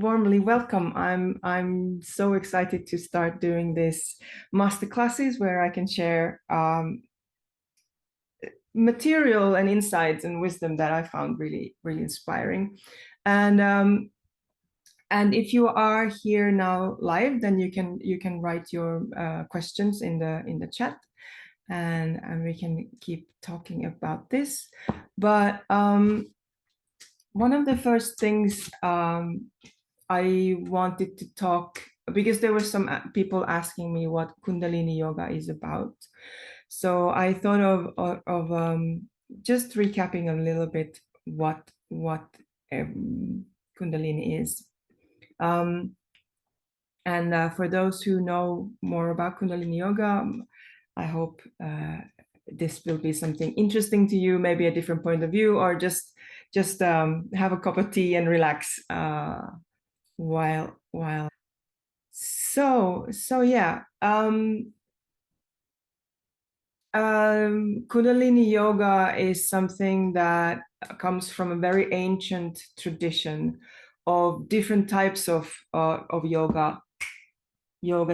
warmly welcome. I'm so excited to start doing this master classes where I can share material and insights and wisdom that I found really, really inspiring. And if you are here now live, then you can write your questions in the chat, and we can keep talking about this. But one of the first things I wanted to talk, because there were some people asking me what Kundalini yoga is about. So I thought of just recapping a little bit what Kundalini is. And for those who know more about Kundalini yoga, I hope this will be something interesting to you, maybe a different point of view, or just have a cup of tea and relax while so yeah. Kundalini yoga is something that comes from a very ancient tradition of different types of yoga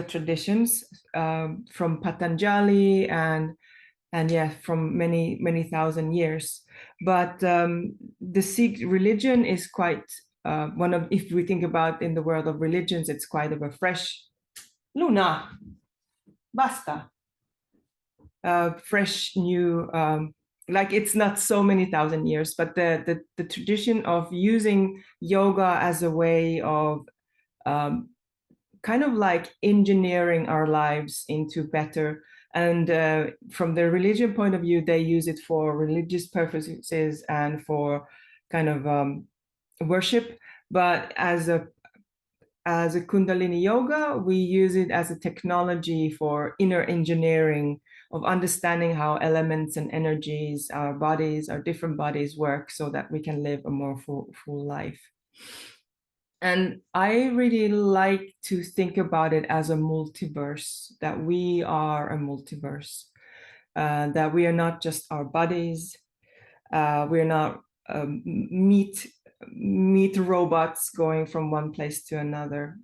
traditions, from Patanjali and yeah, from many thousand years. But the Sikh religion is quite one of, if we think about in the world of religions, it's quite of a fresh, Luna, basta, fresh new, like it's not so many thousand years, but the tradition of using yoga as a way of kind of like engineering our lives into better. And from the religion point of view, they use it for religious purposes and for kind of worship. But as a Kundalini yoga, we use it as a technology for inner engineering of understanding how elements and energies, our bodies, our different bodies work, so that we can live a more full life. And I really like to think about it as a multiverse, that we are a multiverse, that we are not just our bodies, we're not meat robots going from one place to another.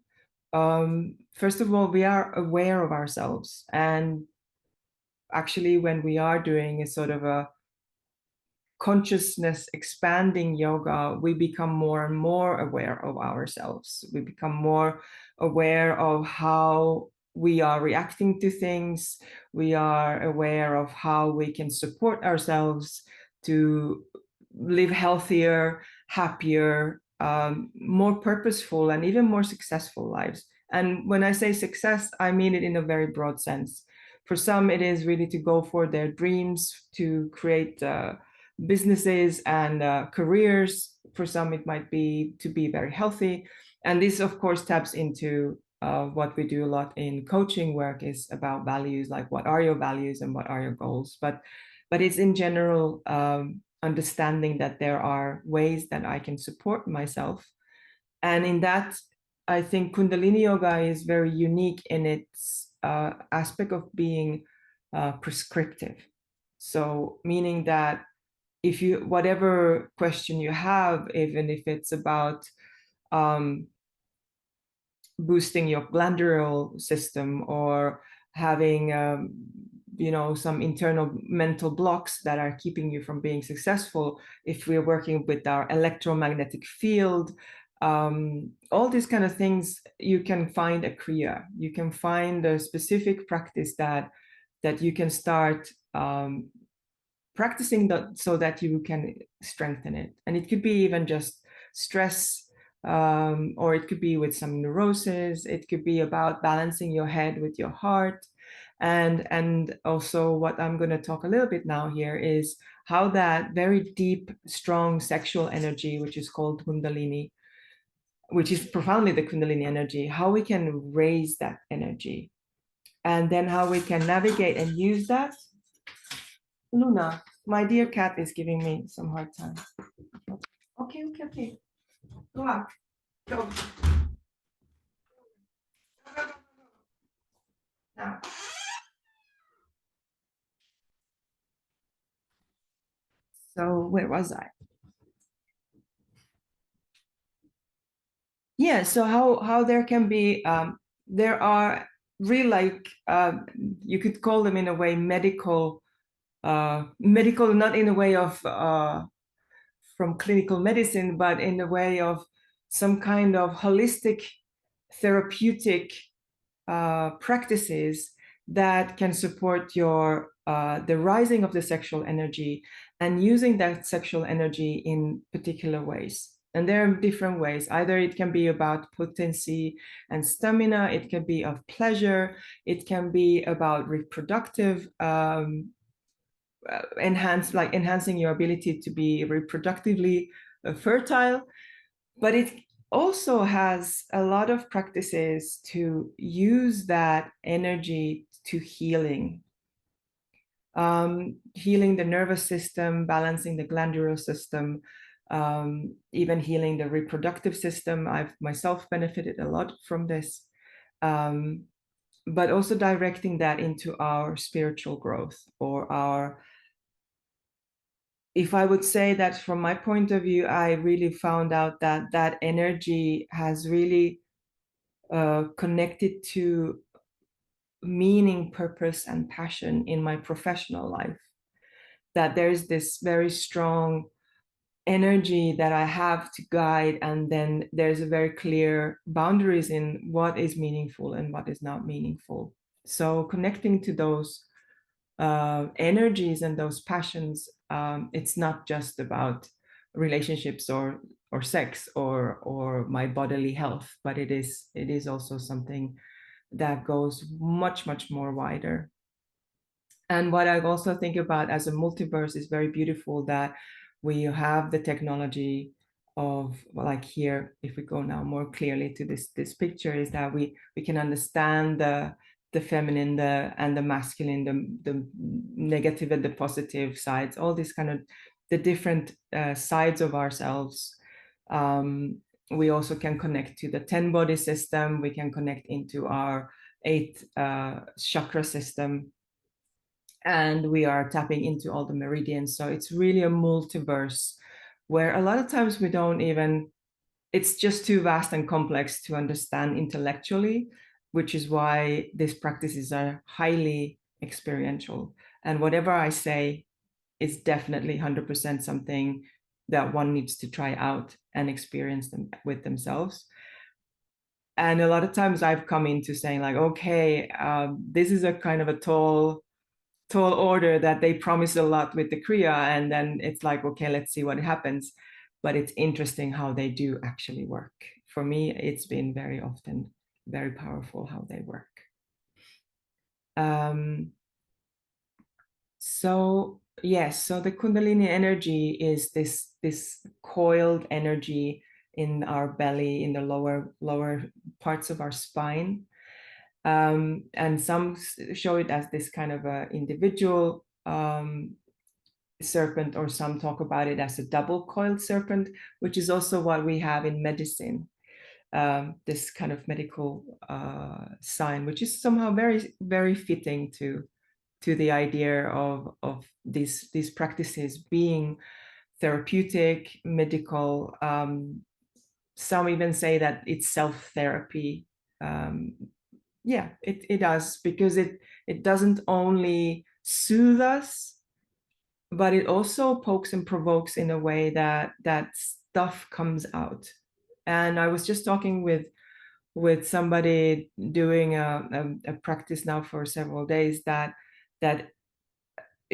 First of all, we are aware of ourselves. And actually, when we are doing a sort of a consciousness expanding yoga, we become more and more aware of ourselves. We become more aware of how we are reacting to things. We are aware of how we can support ourselves to live healthier, happier, more purposeful, and even more successful lives. And when I say success, I mean it in a very broad sense. For some, it is really to go for their dreams, to create businesses and careers. For some, it might be to be very healthy. And this, of course, taps into what we do a lot in coaching work, is about values, like what are your values and what are your goals. But it's in general understanding that there are ways that I can support myself. And in that, I think Kundalini yoga is very unique in its aspect of being prescriptive. So meaning that if you, whatever question you have, even if it's about boosting your glandular system, or having some internal mental blocks that are keeping you from being successful, if we're working with our electromagnetic field, all these kind of things, you can find a kriya, you can find a specific practice that you can start practicing that, so that you can strengthen it. And it could be even just stress, or it could be with some neurosis. It could be about balancing your head with your heart. And also, what I'm going to talk a little bit now here is how that very deep, strong sexual energy, which is called Kundalini, which is profoundly the Kundalini energy, how we can raise that energy, and then how we can navigate and use that. Luna, my dear cat is giving me some hard time. Okay. Go on. Go. Now. So where was I? Yeah, so how there can be there are real, like you could call them in a way medical, medical, not in a way of from clinical medicine, but in the way of some kind of holistic therapeutic practices that can support your the rising of the sexual energy and using that sexual energy in particular ways. And there are different ways. Either it can be about potency and stamina, it can be of pleasure, it can be about reproductive enhancing your ability to be reproductively fertile. But it also has a lot of practices to use that energy to healing, healing the nervous system, balancing the glandular system, even healing the reproductive system. I've myself benefited a lot from this, but also directing that into our spiritual growth, or our, if I would say that from my point of view, I really found out that that energy has really connected to meaning, purpose, and passion in my professional life. That there's this very strong energy that I have to guide, and then there's a very clear boundaries in what is meaningful and what is not meaningful. So connecting to those energies and those passions, it's not just about relationships or sex or my bodily health, but it is also something that goes much more wider. And what I also think about as a multiverse is very beautiful, that we have the technology of, like here, if we go now more clearly to this picture, is that we can understand the feminine, and the masculine, the negative and the positive sides, all these kind of the different sides of ourselves. We also can connect to the 10 body system. We can connect into our 8 chakra system, and we are tapping into all the meridians. So it's really a multiverse where a lot of times we don't even, it's just too vast and complex to understand intellectually, which is why these practices are highly experiential. And whatever I say is definitely 100% something that one needs to try out and experience them with themselves. And a lot of times I've come into saying like, okay, this is a kind of a tall order that they promise a lot with the Kriya, and then it's like, okay, let's see what happens. But it's interesting how they do actually work. For me, it's been very often very powerful how they work. So yes, so the Kundalini energy is this coiled energy in our belly, in the lower parts of our spine. And some show it as this kind of a individual serpent, or some talk about it as a double coiled serpent, which is also what we have in medicine. This kind of medical sign, which is somehow very fitting to the idea of these practices being therapeutic, medical. Some even say that it's self-therapy. Yeah, it does, because it doesn't only soothe us, but it also pokes and provokes in a way that stuff comes out. And I was just talking with somebody doing a practice now for several days, that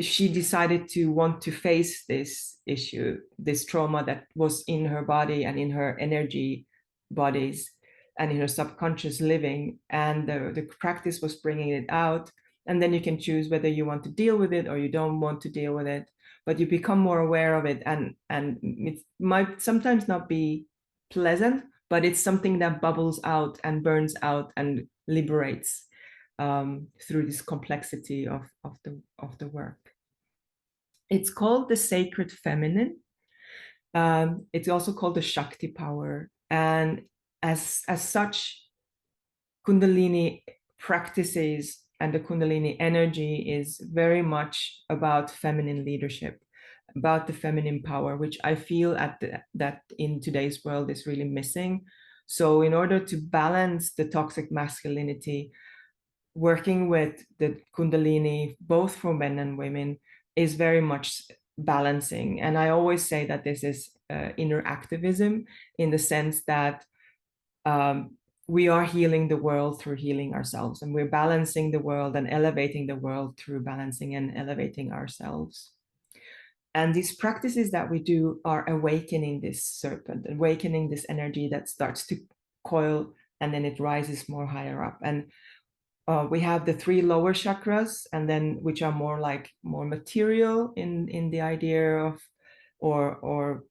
she decided to want to face this issue, this trauma that was in her body and in her energy bodies and in her subconscious living. And the practice was bringing it out. And then you can choose whether you want to deal with it or you don't want to deal with it, but you become more aware of it. And it might sometimes not be pleasant, but it's something that bubbles out and burns out and liberates through this complexity of the work. It's called the sacred feminine. It's also called the Shakti power. And as such, Kundalini practices and the Kundalini energy is very much about feminine leadership, about the feminine power, which I feel that in today's world is really missing. So in order to balance the toxic masculinity, working with the Kundalini, both for men and women, is very much balancing. And I always say that this is inner activism, in the sense that we are healing the world through healing ourselves, and we're balancing the world and elevating the world through balancing and elevating ourselves. And these practices that we do are awakening this serpent, awakening this energy that starts to coil, and then it rises more higher up. And we have the 3 lower chakras, and then which are more like more material in the idea of, or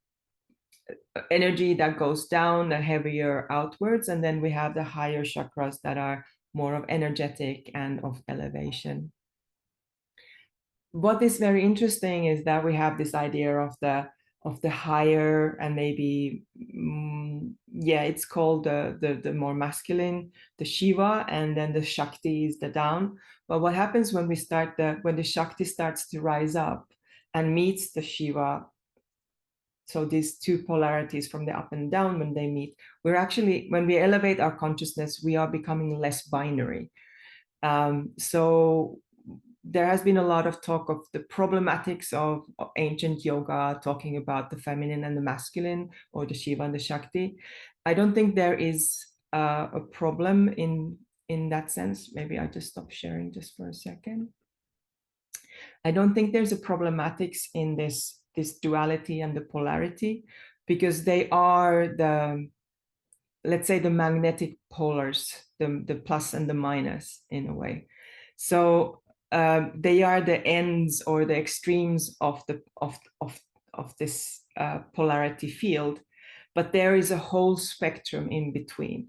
energy that goes down, the heavier outwards. And then we have the higher chakras that are more of energetic and of elevation. What is very interesting is that we have this idea of the higher, and maybe it's called the more masculine, the Shiva, and then the Shakti is the down. But what happens when when the Shakti starts to rise up and meets the Shiva, so these 2 polarities from the up and down, when they meet, we're actually, when we elevate our consciousness, we are becoming less binary. So there has been a lot of talk of the problematics of ancient yoga, talking about the feminine and the masculine, or the Shiva and the Shakti. I don't think there is a problem in that sense. Maybe I just stop sharing just for a second. I don't think there's a problematics in this duality and the polarity, because they are the, let's say, the magnetic polars, the plus and the minus, in a way. So they are the ends or the extremes of this polarity field, but there is a whole spectrum in between.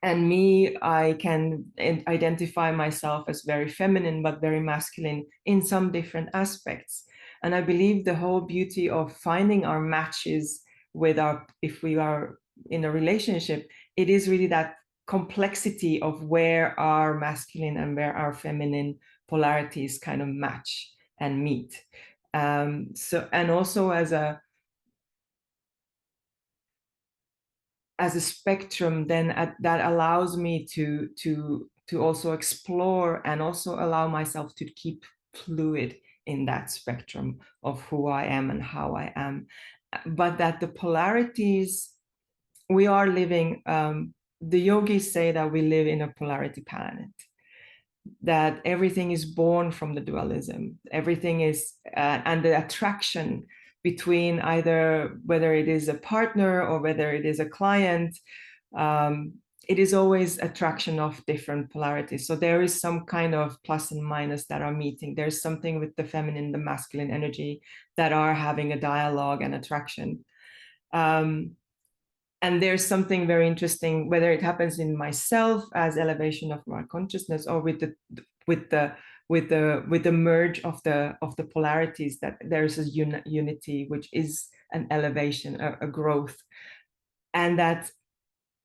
And me, I can identify myself as very feminine but very masculine in some different aspects. And I believe the whole beauty of finding our matches with our, if we are in a relationship, it is really that complexity of where our masculine and where our feminine polarities kind of match and meet. So, and also as a spectrum, then that allows me to also explore, and also allow myself to keep fluid in that spectrum of who I am and how I am. But that the polarities, we are living, the yogis say that we live in a polarity planet, that everything is born from the dualism, everything is and the attraction between either, whether it is a partner or whether it is a client, it is always attraction of different polarities. So there is some kind of plus and minus that are meeting. There's something with the feminine, the masculine energy, that are having a dialogue and attraction. And there's something very interesting, whether it happens in myself as elevation of my consciousness, or with the merge of the polarities, that there's a unity, which is an elevation, a growth. And that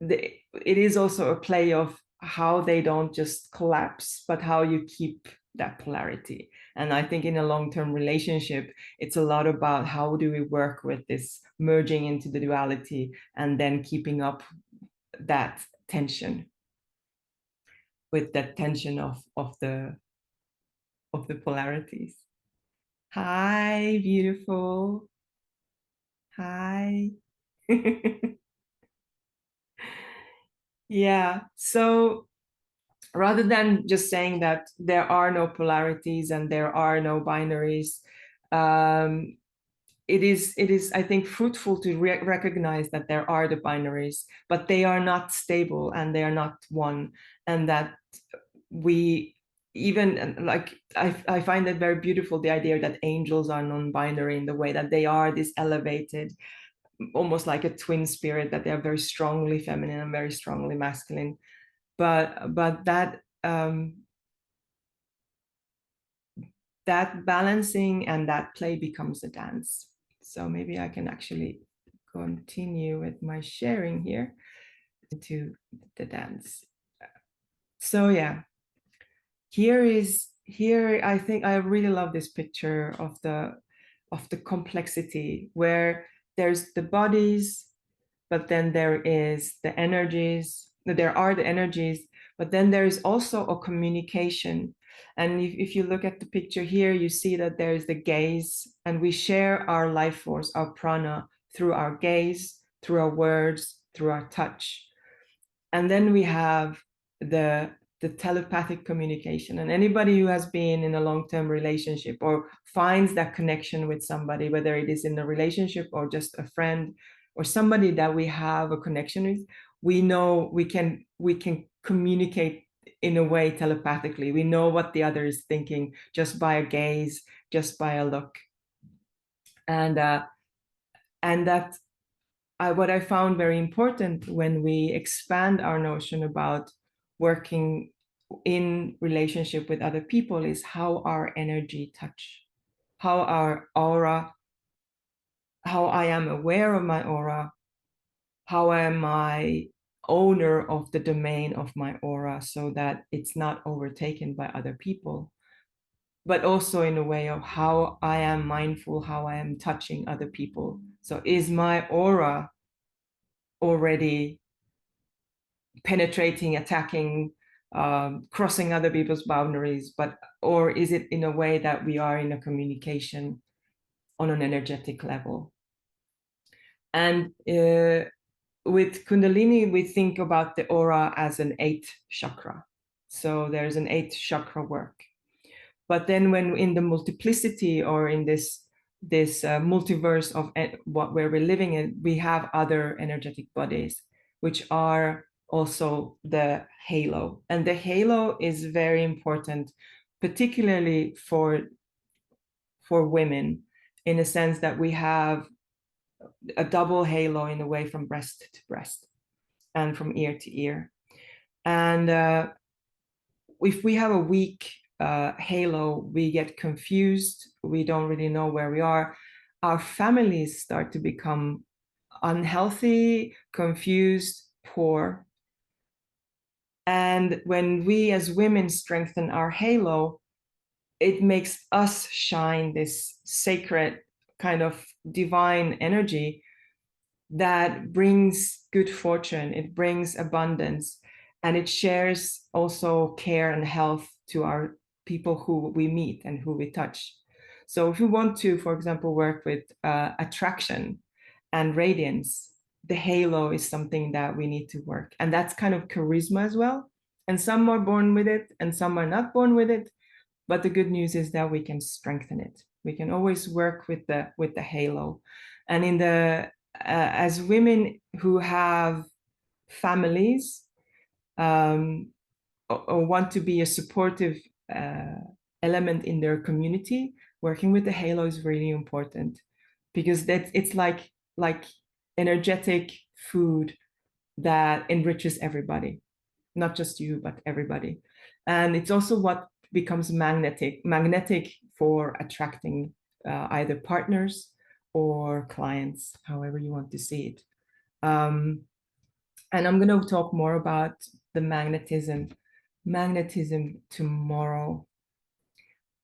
it is also a play of how they don't just collapse, but how you keep that polarity. And I think in a long-term relationship, it's a lot about how do we work with this merging into the duality, and then keeping up that tension, with that tension of the polarities. Hi, beautiful. Hi. Yeah. So rather than just saying that there are no polarities and there are no binaries, it is I think fruitful to recognize that there are the binaries, but they are not stable and they are not one. And that we, even like, I find it very beautiful, the idea that angels are non-binary, in the way that they are this elevated, almost like a twin spirit, that they are very strongly feminine and very strongly masculine. But that balancing and that play becomes a dance. So maybe I can actually continue with my sharing here into the dance. So yeah, here I think I really love this picture of the complexity, where there's the bodies, but then there is the energies, there are the energies, but then there is also a communication. And if you look at the picture here, you see that there is the gaze, and we share our life force, our prana, through our gaze, through our words, through our touch. And then we have the telepathic communication. And anybody who has been in a long-term relationship or finds that connection with somebody, whether it is in a relationship or just a friend or somebody that we have a connection with, we know we can communicate in a way telepathically. We know what the other is thinking just by a gaze, just by a look. And that what I found very important when we expand our notion about working in relationship with other people is how our energy touch, how our aura, how I am aware of my aura, how am I owner of the domain of my aura so that it's not overtaken by other people, but also in a way of how I am mindful, how I am touching other people. So is my aura already penetrating, attacking, crossing other people's boundaries, or is it in a way that we are in a communication on an energetic level? And with Kundalini, we think about the aura as an 8th chakra. So there's an 8th chakra work. But then when in the multiplicity or in this multiverse of what where we're living in, we have other energetic bodies, which are also the halo. And the halo is very important, particularly for women, in a sense that we have a double halo in a way from breast to breast and from ear to ear. And if we have a weak halo, we get confused, we don't really know where we are. Our families start to become unhealthy, confused, poor. And when we as women strengthen our halo, it makes us shine this sacred kind of divine energy that brings good fortune, it brings abundance, and it shares also care and health to our people who we meet and who we touch. So if you want to, for example, work with attraction and radiance, the halo is something that we need to work. And that's kind of charisma as well. And some are born with it and some are not born with it. But the good news is that we can strengthen it. We can always work with the halo. And in the as women who have families, or want to be a supportive element in their community, working with the halo is really important, because it's like energetic food that enriches everybody, not just you, but everybody. And it's also what becomes magnetic for attracting either partners or clients, however you want to see it. And I'm going to talk more about the magnetism tomorrow.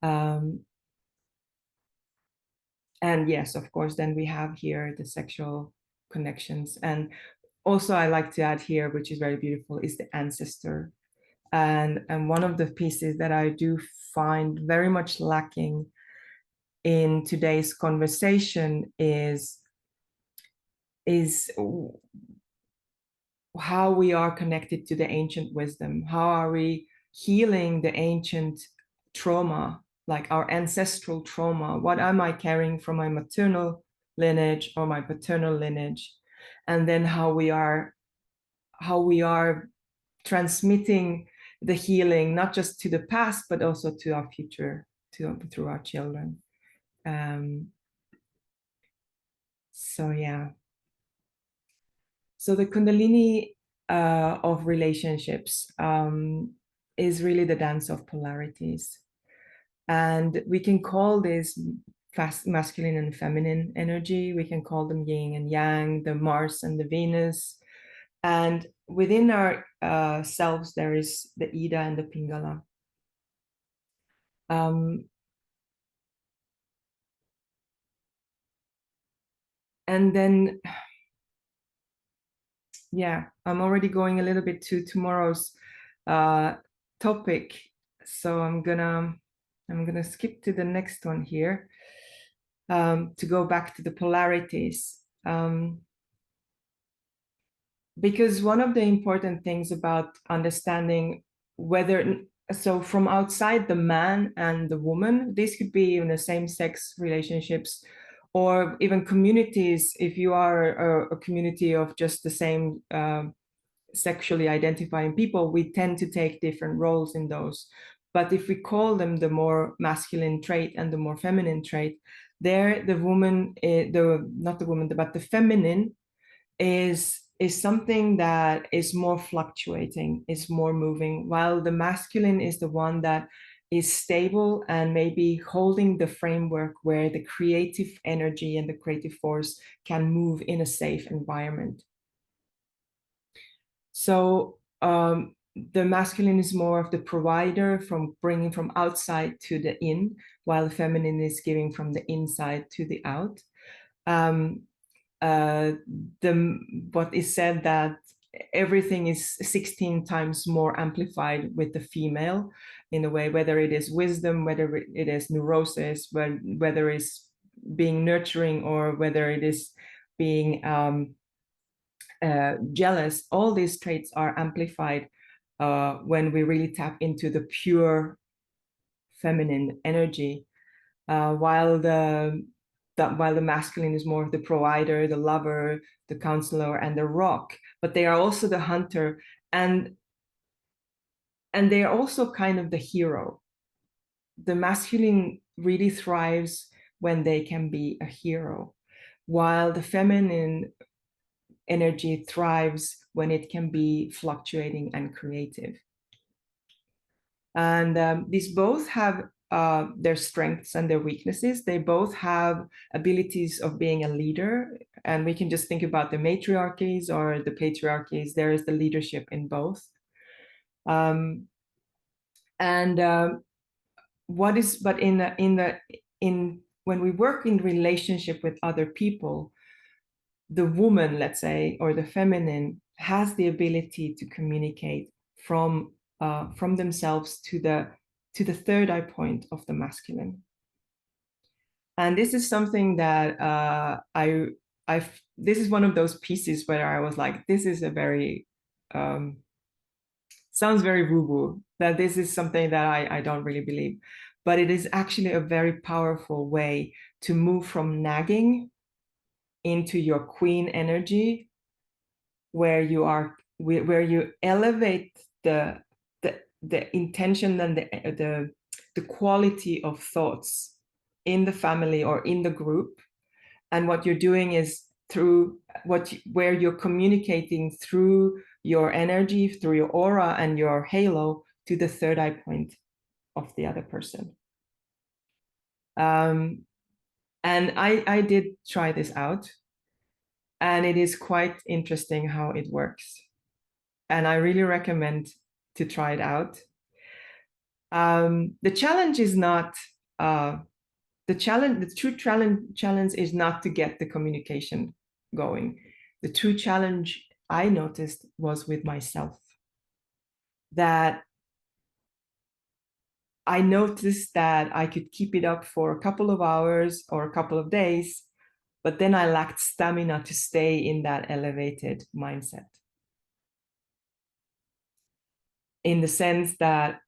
And yes, of course, then we have here the sexual connections. And also I like to add here, which is very beautiful, is the ancestor. And one of the pieces that I do find very much lacking in today's conversation is how we are connected to the ancient wisdom. How are we healing the ancient trauma, like our ancestral trauma? What am I carrying from my maternal lineage or my paternal lineage? And then how we are transmitting the healing, not just to the past, but also to our future, through our children. So yeah. So the Kundalini of relationships is really the dance of polarities. And we can call this masculine and feminine energy. We can call them yin and yang, the Mars and the Venus. And within our selves, there is the Ida and the Pingala. And then, yeah, I'm already going a little bit to tomorrow's topic. So I'm gonna skip to the next one here, to go back to the polarities. Because one of the important things about understanding whether, so from outside the man and the woman, this could be in the same sex relationships or even communities. If you are a community of just the same sexually identifying people, we tend to take different roles in those. But if we call them the more masculine trait and the more feminine trait, there the woman, the not the woman, but the feminine is something that is more fluctuating, is more moving, while the masculine is the one that is stable and maybe holding the framework where the creative energy and the creative force can move in a safe environment. So the masculine is more of the provider, from bringing from outside to the in, while the feminine is giving from the inside to the out. uh, what is said that everything is 16 times more amplified with the female, in a way, whether it is wisdom, whether it is neurosis, whether it's being nurturing, or whether it is being jealous. All these traits are amplified when we really tap into the pure feminine energy, while the masculine is more of the provider, the lover, the counselor, and the rock. But they are also the hunter, and they are also kind of the hero. The masculine really thrives when they can be a hero, while the feminine energy thrives when it can be fluctuating and creative. And these both have their strengths and their weaknesses. They both have abilities of being a leader. And we can just think about the matriarchies or the patriarchies. There is the leadership in both. And what is, but in when we work in relationship with other people, the woman, let's say, or the feminine, has the ability to communicate from themselves to the third eye point of the masculine. And this is something that I this is one of those pieces where I was like, this is a very sounds very woo-woo, that this is something that I don't really believe, but it is actually a very powerful way to move from nagging into your queen energy, where you elevate the intention and the quality of thoughts in the family or in the group. And what you're doing is through where you're communicating through your energy, through your aura and your halo, to the third eye point of the other person. And I did try this out, and it is quite interesting how it works. And I really recommend to try it out. The challenge is not the true challenge is not to get the communication going. The true challenge I noticed was with myself, that I noticed that I could keep it up for a couple of hours or a couple of days, but then I lacked stamina to stay in that elevated mindset, in the sense that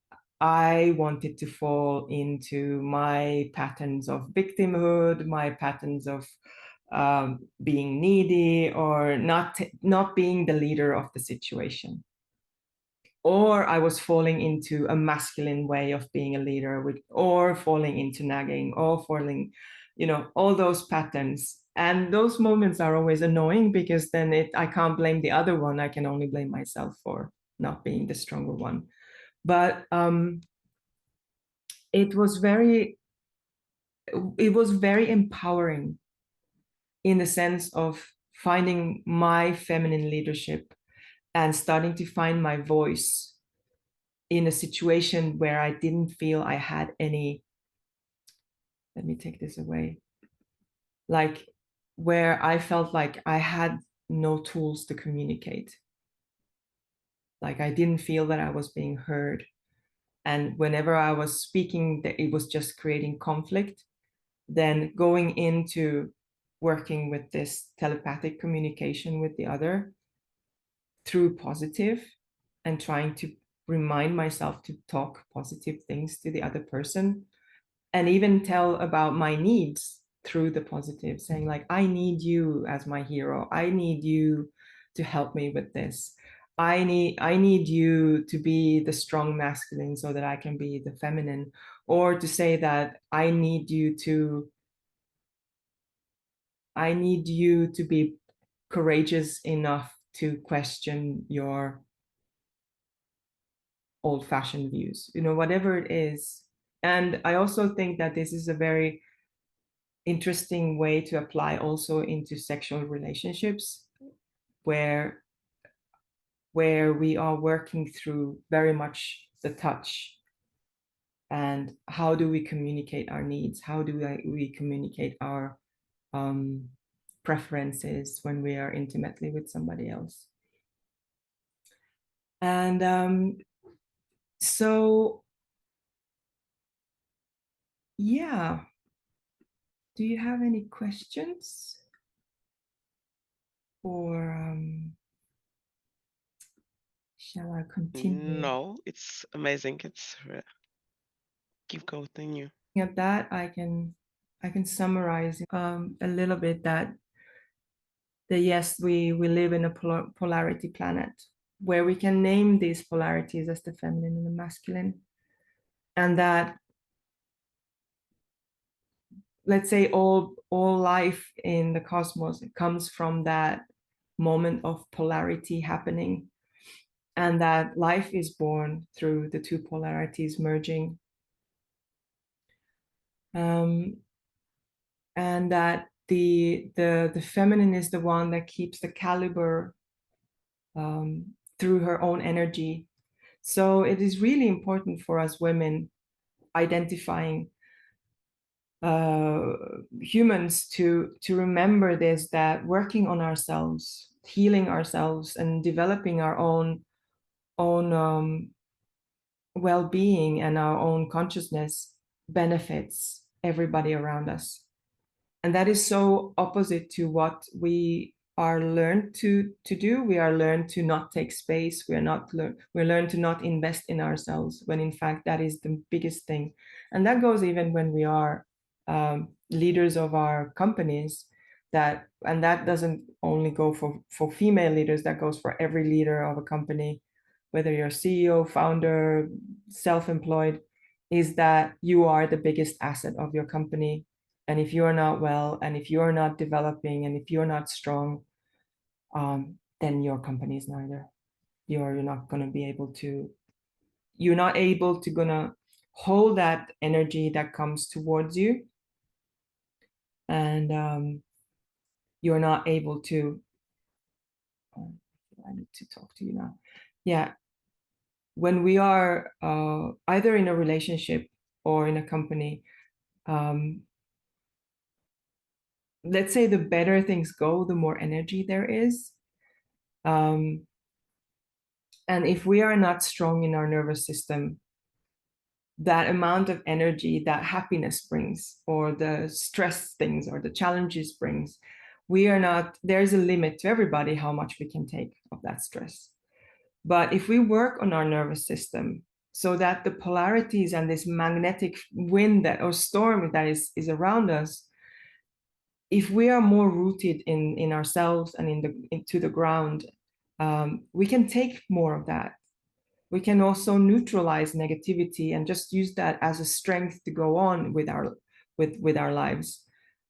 I wanted to fall into my patterns of victimhood, my patterns of being needy, or not being the leader of the situation. Or I was falling into a masculine way of being a leader, or falling into nagging, or falling, all those patterns. And those moments are always annoying, because then I can't blame the other one. I can only blame myself for not being the stronger one. But it was very empowering, in the sense of finding my feminine leadership and starting to find my voice in a situation where I didn't feel I had any, let me take this away, like where I felt like I had no tools to communicate. Like I didn't feel that I was being heard. And whenever I was speaking, that it was just creating conflict. Then going into working with this telepathic communication with the other through positive and trying to remind myself to talk positive things to the other person and even tell about my needs through the positive, saying like, I need you as my hero. I need you to help me with this. I need you to be the strong masculine so that I can be the feminine, or to say that I need you to be courageous enough to question your old-fashioned views, whatever it is. And I also think that this is a very interesting way to apply also into sexual relationships, where we are working through very much the touch, and how do we communicate our needs, how do we communicate our preferences when we are intimately with somebody else. And so yeah, do you have any questions, or shall I continue? No, it's amazing. Keep continue. At that, I can summarize a little bit that yes, we live in a polarity planet where we can name these polarities as the feminine and the masculine, and that, let's say, all life in the cosmos, it comes from that moment of polarity happening, and that life is born through the two polarities merging, um, and that the feminine is the one that keeps the caliber through her own energy. So it is really important for us women identifying humans to remember this, that working on ourselves, healing ourselves, and developing our own well-being and our own consciousness benefits everybody around us. And that is so opposite to what we are learned to do. We are learned to not take space. We're learned to not invest in ourselves, when in fact that is the biggest thing. And that goes even when we are leaders of our companies. And that doesn't only go for female leaders, that goes for every leader of a company, whether you're CEO, founder, self-employed, is that you are the biggest asset of your company. And if you're not well, and if you're not developing, and if you're not strong, then your company is neither. You're not going to be able to, you're not able to gonna hold that energy that comes towards you. And you're not able to, I need to talk to you now. Yeah. When we are either in a relationship or in a company, let's say the better things go, the more energy there is. And if we are not strong in our nervous system, that amount of energy that happiness brings, or the stress things, or the challenges brings, there's a limit to everybody how much we can take of that stress. But if we work on our nervous system so that the polarities and this magnetic wind or storm that is around us, if we are more rooted in ourselves and into the ground, we can take more of that. We can also neutralize negativity and just use that as a strength to go on with our lives.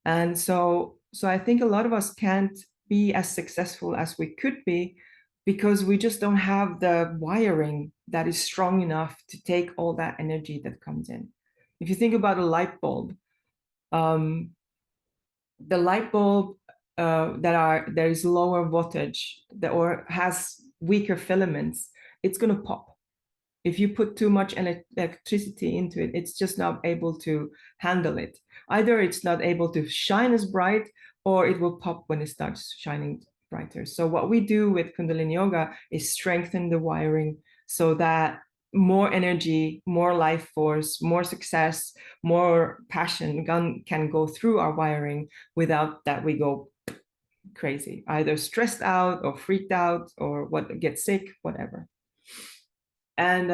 And so I think a lot of us can't be as successful as we could be, because we just don't have the wiring that is strong enough to take all that energy that comes in. If you think about a light bulb, um, the light bulb there is lower voltage or has weaker filaments, it's going to pop. If you put too much electricity into it, it's just not able to handle it. Either it's not able to shine as bright, or it will pop when it starts shining brighter. So what we do with Kundalini Yoga is strengthen the wiring so that more energy, more life force, more success, more passion can go through our wiring without that we go crazy, either stressed out or freaked out or what, get sick, whatever. And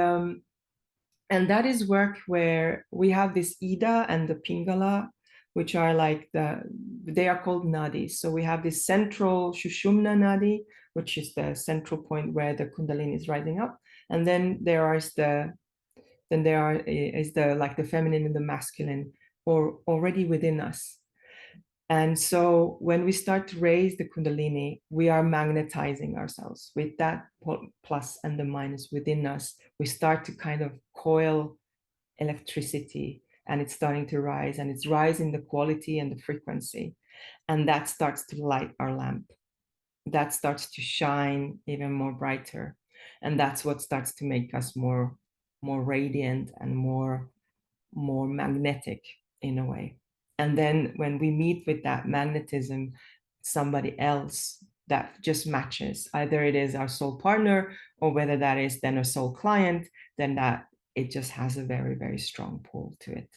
that is work where we have this Ida and the Pingala, which are like they are called nadis. So we have this central Shushumna nadi, which is the central point where the Kundalini is rising up, and then there is the like the feminine and the masculine, or already within us. And so when we start to raise the Kundalini, we are magnetizing ourselves with that plus and the minus within us. We start to kind of coil electricity, and it's starting to rise, and it's rising the quality and the frequency. And that starts to light our lamp. That starts to shine even more brighter. And that's what starts to make us more radiant and more magnetic in a way. And then when we meet with that magnetism, somebody else that just matches, either it is our soul partner or whether that is then a soul client, then that it just has a very, very strong pull to it.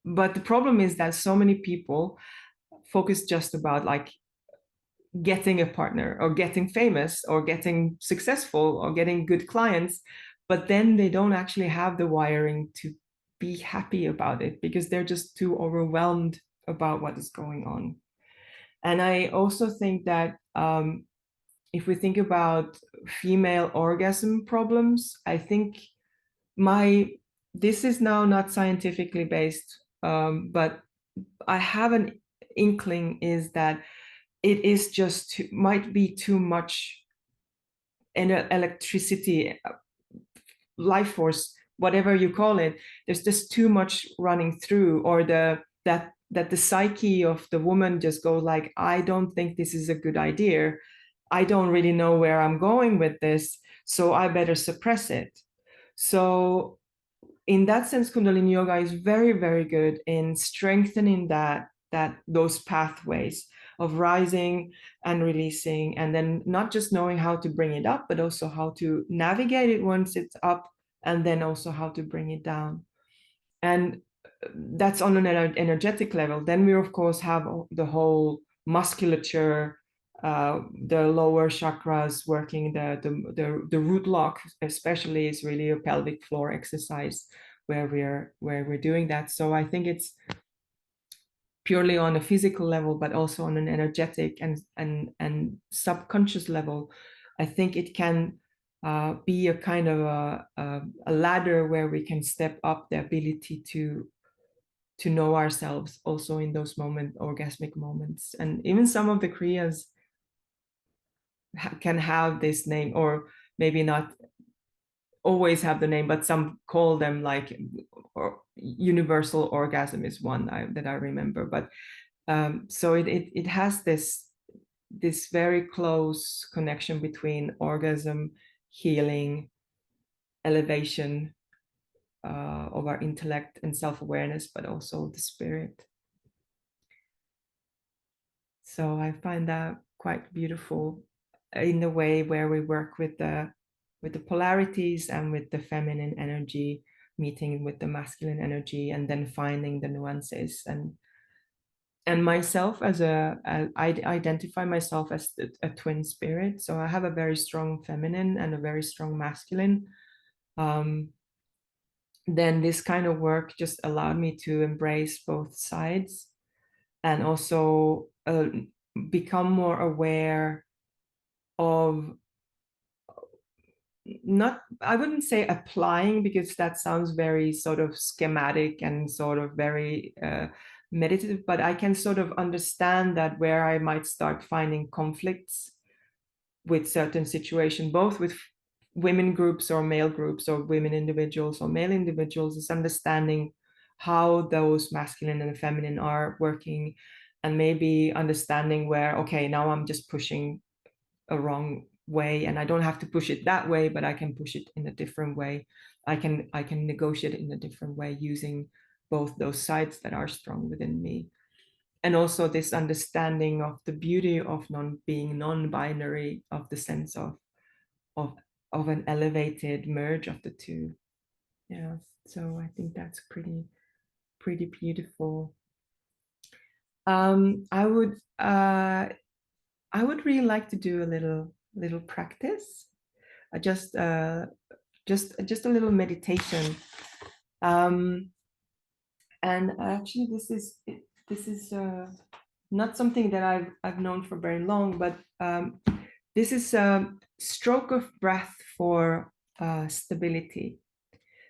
But the problem is that so many people focus just about like getting a partner or getting famous or getting successful or getting good clients, but then they don't actually have the wiring to be happy about it because they're just too overwhelmed about what is going on. And I also think that if we think about female orgasm problems, I think this is now not scientifically based, but I have an inkling is that it is just might be too much electricity, life force, whatever you call it. There's just too much running through, or that the psyche of the woman just goes like, I don't think this is a good idea. I don't really know where I'm going with this, so I better suppress it. So in that sense, Kundalini Yoga is very, very good in strengthening those pathways of rising and releasing, and then not just knowing how to bring it up, but also how to navigate it once it's up, and then also how to bring it down. And that's on an energetic level. Then we, of course, have the whole musculature, the lower chakras working, the root lock especially is really a pelvic floor exercise where we're doing that. So I think it's purely on a physical level, but also on an energetic and subconscious level. I think it can be a kind of a ladder where we can step up the ability to know ourselves also in those orgasmic moments. And even some of the Kriyas can have this name, or maybe not always have the name, but some call them like, or universal orgasm is one that I remember. But so it has this very close connection between orgasm, healing, elevation of our intellect and self-awareness, but also the spirit. So I find that quite beautiful in the way where we work with the polarities and with the feminine energy meeting with the masculine energy, and then finding the nuances. And myself I identify myself as a twin spirit. So I have a very strong feminine and a very strong masculine. Then this kind of work just allowed me to embrace both sides, and also become more aware of, not, I wouldn't say applying, because that sounds very sort of schematic and sort of very meditative, but I can sort of understand that where I might start finding conflicts with certain situations, both with women groups or male groups, or women individuals or male individuals, is understanding how those masculine and feminine are working, and maybe understanding where, okay, now I'm just pushing a wrong way, and I don't have to push it that way, but I can push it in a different way. I can negotiate in a different way using both those sides that are strong within me. and also this understanding of the beauty of being non-binary, of the sense of of an elevated merge of the two. Yeah, so I think that's pretty beautiful. I would really like to do a little practice, just just a little meditation. And actually, this is not something that I've known for very long, but this is a stroke of breath for stability.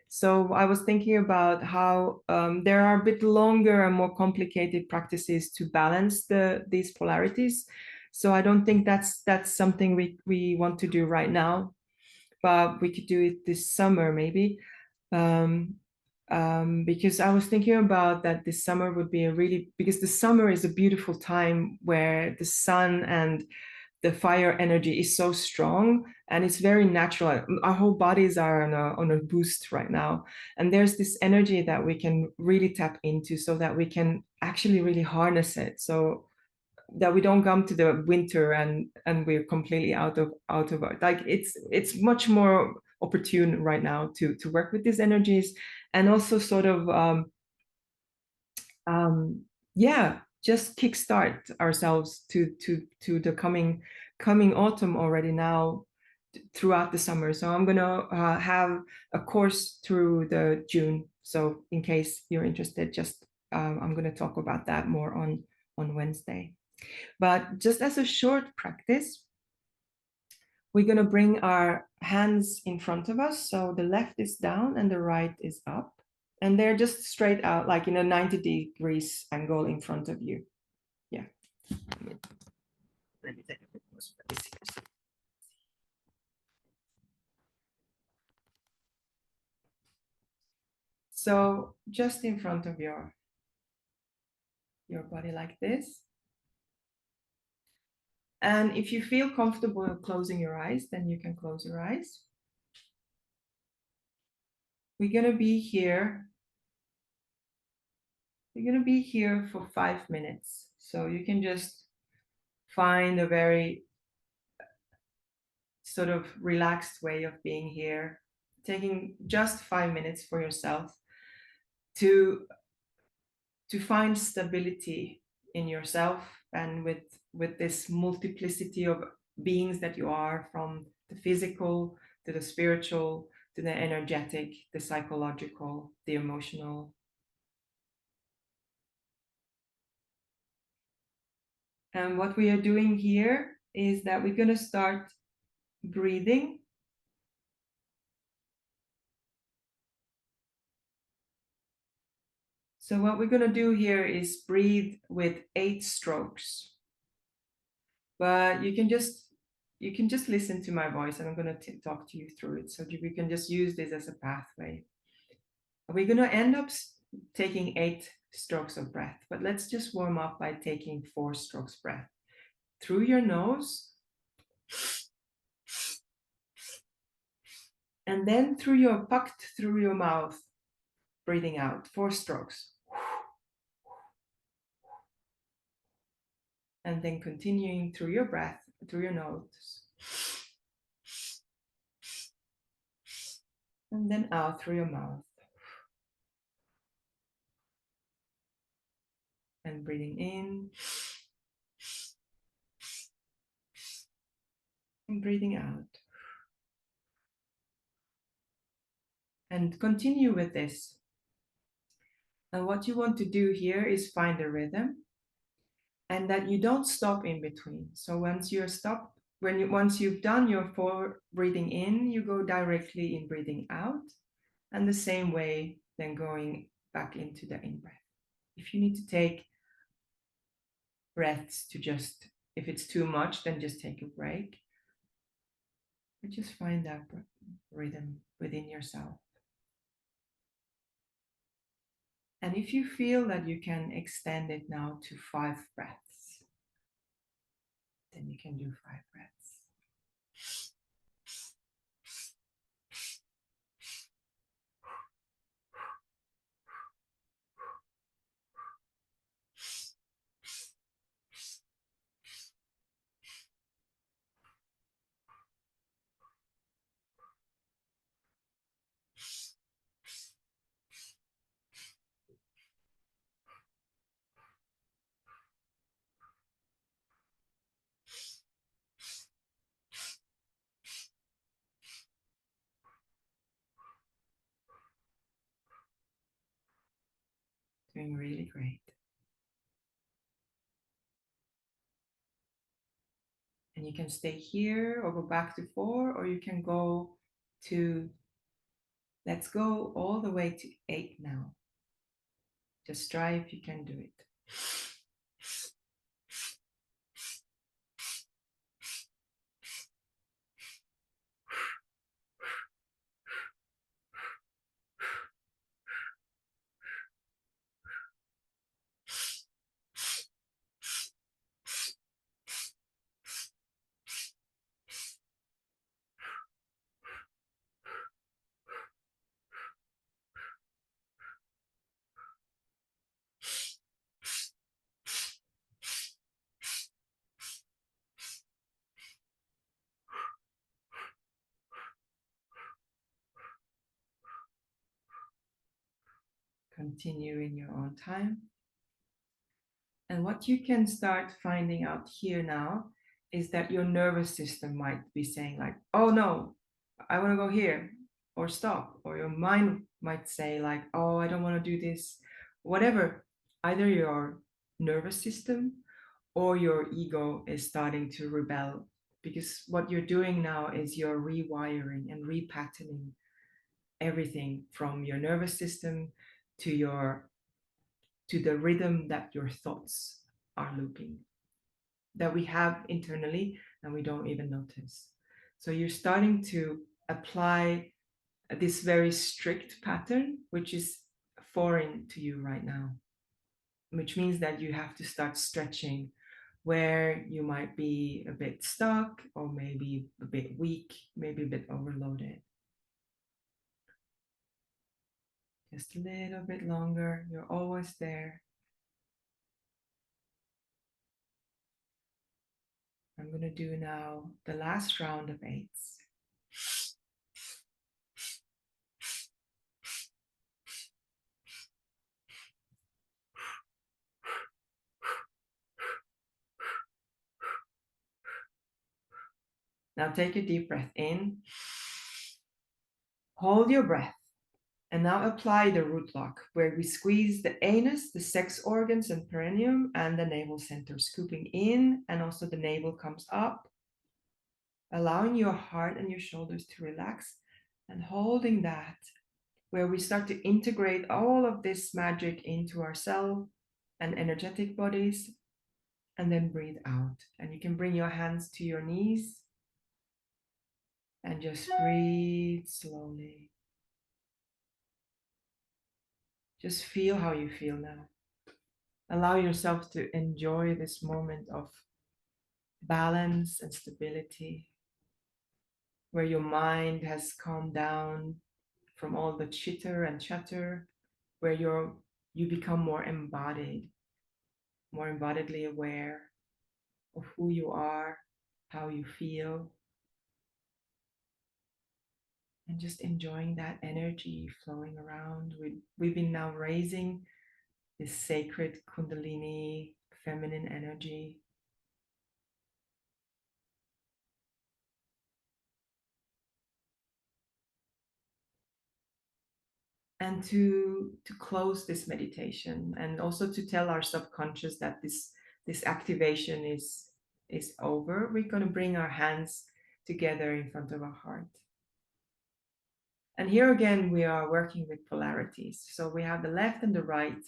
So I was thinking about how there are a bit longer and more complicated practices to balance these polarities. So I don't think that's something we want to do right now, but we could do it this summer maybe. Because I was thinking about that this summer would be because the summer is a beautiful time where the sun and the fire energy is so strong and it's very natural. Our whole bodies are on a boost right now. And there's this energy that we can really tap into so that we can actually really harness it. So that we don't come to the winter and we're completely out of it. Like it's much more opportune right now to work with these energies, and also sort of yeah, just kickstart ourselves to the coming autumn already now, throughout the summer. So I'm gonna have a course through the June. So in case you're interested, just I'm gonna talk about that more on Wednesday. But just as a short practice, we're going to bring our hands in front of us. So the left is down and the right is up. And they're just straight out, like in a 90 degrees angle in front of you. Yeah. Let me take a bit more space here. So just in front of your body like this. And if you feel comfortable closing your eyes, then you can close your eyes. We're going to be here. We're going to be here for 5 minutes. So you can just find a very sort of relaxed way of being here, taking just 5 minutes for yourself to find stability in yourself and with this multiplicity of beings that you are, from the physical to the spiritual to the energetic, the psychological, the emotional. And what we are doing here is that we're going to start breathing. So what we're going to do here is breathe with 8 strokes. But you can just listen to my voice, and I'm going to talk to you through it, so we can just use this as a pathway. We're going to end up taking 8 strokes of breath, but let's just warm up by taking 4 strokes breath through your nose, and then pucked through your mouth, breathing out 4 strokes, and then continuing through your breath through your nose, and then out through your mouth, and breathing in and breathing out. And continue with this. And what you want to do here is find a rhythm, and that you don't stop in between. So once you've done your 4 breathing in, you go directly in breathing out, and the same way then going back into the in breath. If you need to take breaths if it's too much, then just take a break. But just find that rhythm within yourself. And if you feel that you can extend it now to 5 breaths, then you can do 5 breaths. doing really great. And you can stay here or go back to 4, or you can go to, let's go all the way to 8 now. Just try if you can do it. Continue in your own time. And what you can start finding out here now is that your nervous system might be saying like, oh no, I want to go here, or stop. Or your mind might say like, oh, I don't want to do this. Whatever. Either your nervous system or your ego is starting to rebel, because what you're doing now is you're rewiring and repatterning everything from your nervous system to your to the rhythm that your thoughts are looping, that we have internally and we don't even notice. So you're starting to apply this very strict pattern, which is foreign to you right now, which means that you have to start stretching where you might be a bit stuck, or maybe a bit weak, maybe a bit overloaded. Just a little bit longer. You're always there. I'm going to do now the last round of 8s. Now take a deep breath in. Hold your breath. And now apply the root lock, where we squeeze the anus, the sex organs and perineum, and the navel center, scooping in, and also the navel comes up, allowing your heart and your shoulders to relax, and holding that, where we start to integrate all of this magic into our cell and energetic bodies, and then breathe out. And you can bring your hands to your knees and just breathe slowly. Just feel how you feel now. Allow yourself to enjoy this moment of balance and stability, where your mind has calmed down from all the chitter and chatter, where you become more embodied, more embodiedly aware of who you are, how you feel, and just enjoying that energy flowing around. We've been now raising this sacred Kundalini feminine energy. And to close this meditation, and also to tell our subconscious that this activation is over, we're going to bring our hands together in front of our heart. And here again, we are working with polarities. So we have the left and the right,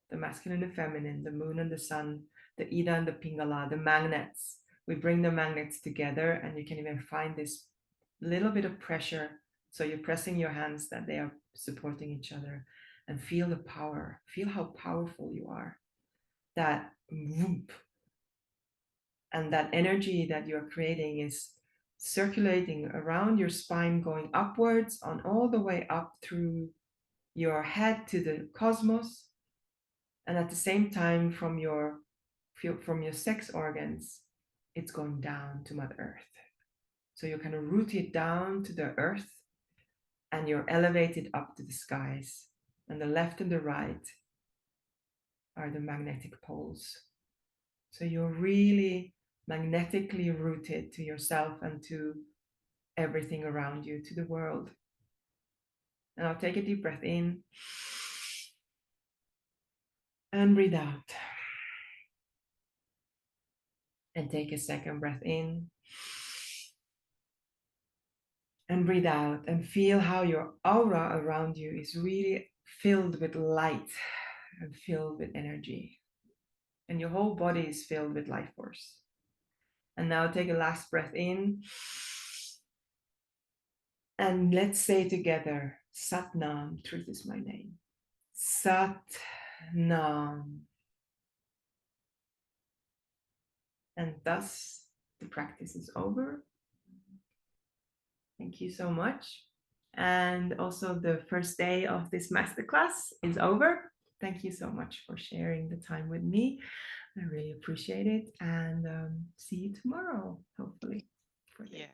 the masculine and the feminine, the moon and the sun, the Ida and the Pingala, the magnets. We bring the magnets together, and you can even find this little bit of pressure. So you're pressing your hands that they are supporting each other, and feel the power. Feel how powerful you are. That whoop, and that energy that you're creating is circulating around your spine, going upwards on all the way up through your head to the cosmos, and at the same time from your sex organs, it's going down to Mother Earth. So you're kind of rooted down to the earth, and you're elevated up to the skies. And the left and the right are the magnetic poles. So you're really magnetically rooted to yourself and to everything around you, to the world. And I'll take a deep breath in. And breathe out. And take a second breath in. And breathe out, and feel how your aura around you is really filled with light and filled with energy. And your whole body is filled with life force. And now take a last breath in. And let's say together, Sat Nam, truth is my name. Sat Nam. And thus the practice is over. Thank you so much. And also the first day of this masterclass is over. Thank you so much for sharing the time with me. I really appreciate it. And see you tomorrow, hopefully. Yeah.